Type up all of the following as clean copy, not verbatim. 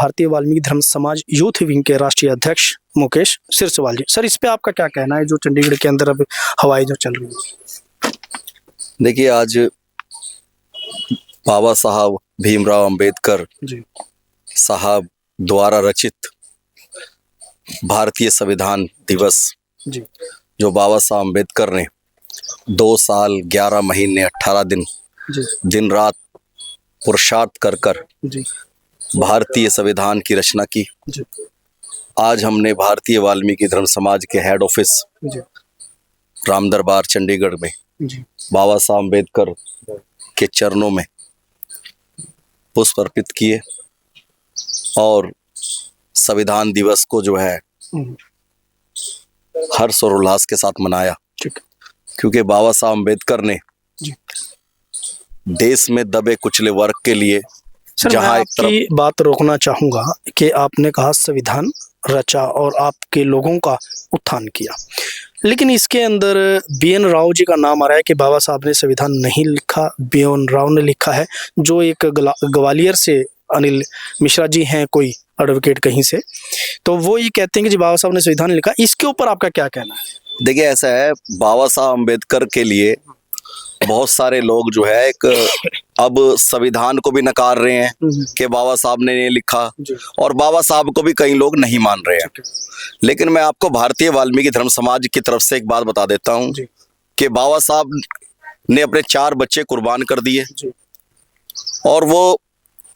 भारतीय वाल्मीकि धर्म समाज यूथ विंग के राष्ट्रीय अध्यक्ष मुकेश सिरसवाल जी। सर, इस पे आपका क्या कहना है जो चंडीगढ़ के अंदर अब हवाएं जो चल रही है? देखिए, आज बाबा साहब भीमराव अंबेडकर जी साहब द्वारा रचित भारतीय संविधान दिवस, जी जो बाबा साहब अंबेडकर ने 2 साल 11 महीने 18 दिन जी दिन रात पुरुषार्थ कर जी भारतीय संविधान की रचना की। जी आज हमने भारतीय वाल्मीकि धर्म समाज के हेड ऑफिस जी राम दरबार चंडीगढ़ में जी बाबा साहब अंबेडकर के चरणों में पुष्प अर्पित किए और संविधान दिवस को जो है हर्ष और उल्लास के साथ मनाया, ठीक क्योंकि बाबा साहब अंबेडकर ने जी। देश में दबे कुचले वर्ग के लिए सर, मैं आपकी बात रोकना चाहूंगा कि आपने कहा संविधान रचा और आपके लोगों का उत्थान किया, लेकिन इसके अंदर BN राव जी का नाम आ रहा है कि बाबा साहब ने संविधान नहीं लिखा, BN राव ने लिखा है। जो एक ग्वालियर से अनिल मिश्रा जी हैं, कोई एडवोकेट कहीं से, तो वो ये कहते हैं कि जी बाबा साहब ने संविधान लिखा। इसके ऊपर आपका क्या कहना है? देखिए, ऐसा है, बाबा साहब अंबेडकर के लिए बहुत सारे लोग जो है एक अब संविधान को भी नकार रहे हैं कि बाबा साहब ने नहीं लिखा, और बाबा साहब को भी कई लोग नहीं मान रहे हैं। लेकिन मैं आपको भारतीय वाल्मीकि धर्म समाज की तरफ से एक बात बता देता हूं कि बाबा साहब ने अपने 4 बच्चे कुर्बान कर दिए, और वो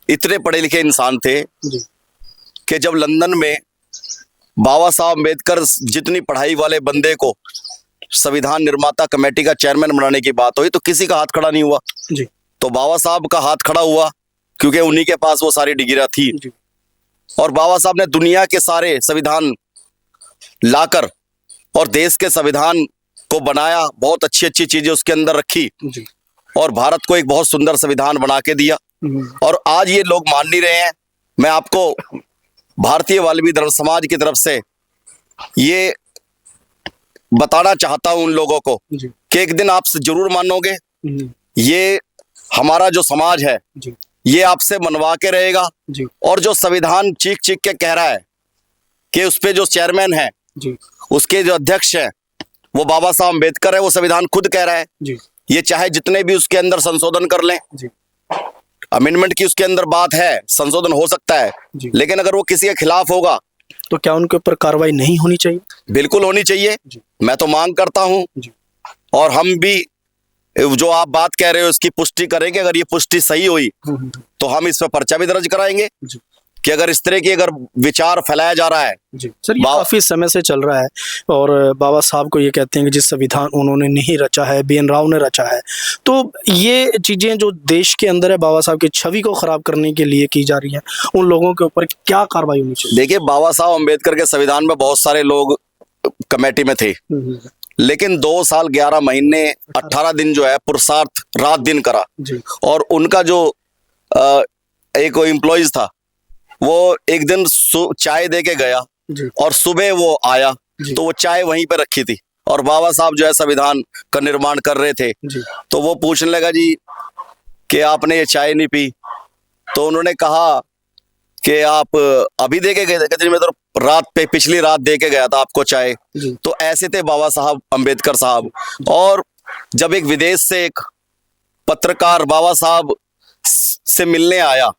इतने पढ़े लिखे इंसान थे कि जब लंदन में बाबा साहब अम्बेडकर जितनी पढ़ाई वाले बंदे को संविधान निर्माता कमेटी का चेयरमैन बनाने की बात हुई तो किसी का हाथ खड़ा नहीं हुआ जी। तो बाबा साहब का हाथ खड़ा हुआ, क्योंकि उन्हीं के पास वो सारी डिग्रियां थी जी। और बाबा साहब ने दुनिया के सारे संविधान लाकर और देश के संविधान को बनाया, बहुत अच्छी अच्छी चीजें उसके अंदर रखी जी। और भारत को एक बहुत सुंदर संविधान बना के दिया। और आज ये लोग मान नहीं रहे हैं। मैं आपको भारतीय वाल्मीकि धर्म समाज की तरफ से ये बताना चाहता हूं उन लोगों को कि एक दिन आप जरूर मानोगे। ये हमारा जो समाज है ये आपसे मनवा के रहेगा। और जो संविधान चीख चीख के कह रहा है कि उस पे जो चेयरमैन है, उसके जो अध्यक्ष है वो बाबा साहब अम्बेडकर है, वो संविधान खुद कह रहा है। ये चाहे जितने भी उसके अंदर संशोधन कर लें, अमेंडमेंट की उसके अंदर बात है, संशोधन हो सकता है, लेकिन अगर वो किसी के खिलाफ होगा तो क्या उनके ऊपर कार्रवाई नहीं होनी चाहिए? बिल्कुल होनी चाहिए। मैं तो मांग करता हूं और हम भी जो आप बात कह रहे हो इसकी पुष्टि करेंगे। अगर ये पुष्टि सही हुई तो हम इस पर पर्चा भी दर्ज कराएंगे कि अगर इस तरह की अगर विचार फैलाया जा रहा है। सर, ये काफी समय से चल रहा है और बाबा साहब को ये कहते हैं कि जिस संविधान उन्होंने नहीं रचा है, BN राव ने रचा है, तो ये चीजें जो देश के अंदर है बाबा साहब की छवि को खराब करने के लिए की जा रही है, उन लोगों के ऊपर क्या कार्रवाई होनी चाहिए? देखिए, बाबा साहब अम्बेडकर के संविधान में बहुत सारे लोग कमेटी में थे, लेकिन 2 साल 11 महीने 18 दिन जो है पुरुषार्थ रात दिन करा। और उनका जो एक एम्प्लॉइज था वो एक दिन चाय दे के गया और सुबह वो आया तो वो चाय वहीं पे रखी थी और बाबा साहब जो है संविधान का निर्माण कर रहे थे। तो वो पूछने लगा, जी कि आपने ये चाय नहीं पी? तो उन्होंने कहा कि आप अभी दे के गए थे? कहते मैं तो रात पे पिछली रात दे के गया था आपको चाय। तो ऐसे थे बाबा साहब अम्बेडकर साहब। और जब एक विदेश से एक पत्रकार बाबा साहब से मिलने आया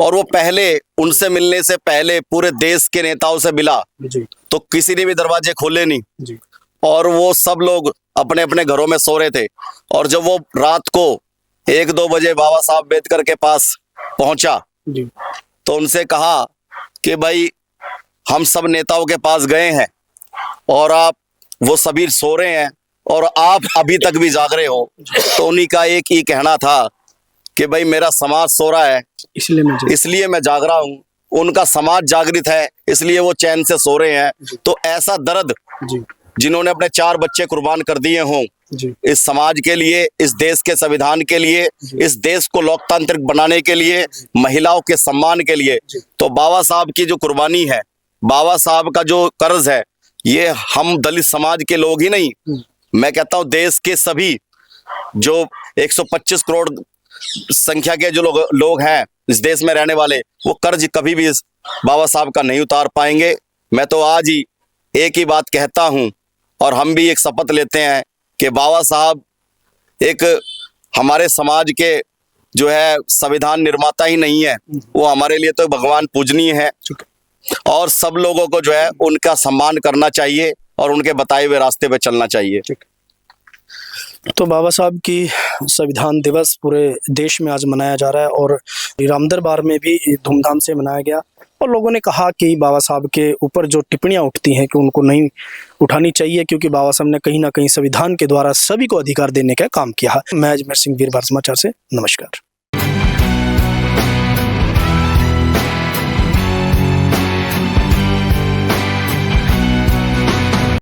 और वो पहले उनसे मिलने से पहले पूरे देश के नेताओं से मिला तो किसी ने भी दरवाजे खोले नहीं और वो सब लोग अपने अपने घरों में सो रहे थे। और जब वो रात को 1-2 बजे बाबा साहब अम्बेडकर के पास पहुंचा तो उनसे कहा कि भाई हम सब नेताओं के पास गए हैं और आप वो सभी सो रहे हैं और आप अभी तक भी जाग रहे हो। तो उन्हीं का एक ही कहना था कि भाई मेरा समाज सो रहा है इसलिए मैं जाग रहा हूं, उनका समाज जागृत है इसलिए वो चैन से सो रहे हैं। तो ऐसा दर्द जिन्होंने अपने 4 बच्चे कुर्बान कर दिए हों इस समाज के लिए, इस देश के संविधान के लिए, इस देश को लोकतांत्रिक बनाने के लिए, महिलाओं के सम्मान के लिए, तो बाबा साहब की जो कुर्बानी है, बाबा साहब का जो कर्ज है, ये हम दलित समाज के लोग ही नहीं, मैं कहता हूं देश के सभी जो 125 करोड़ संख्या के जो लोग हैं इस देश में रहने वाले, वो कर्ज कभी भी इस बाबा साहब का नहीं उतार पाएंगे। मैं तो आज ही एक ही बात कहता हूं और हम भी एक शपथ लेते हैं कि बाबा साहब एक हमारे समाज के जो है संविधान निर्माता ही नहीं है, वो हमारे लिए तो भगवान पूजनीय है और सब लोगों को जो है उनका सम्मान करना चाहिए और उनके बताए हुए रास्ते पे चलना चाहिए। तो बाबा साहब की संविधान दिवस पूरे देश में आज मनाया जा रहा है और रामदरबार में भी धूमधाम से मनाया गया और लोगों ने कहा कि बाबा साहब के ऊपर जो टिप्पणियां उठती हैं कि उनको नहीं उठानी चाहिए, क्योंकि बाबा साहब ने कहीं ना कहीं संविधान के द्वारा सभी को अधिकार देने का काम किया है। मैं अजमेर सिंह, वीरवार समाचार से नमस्कार।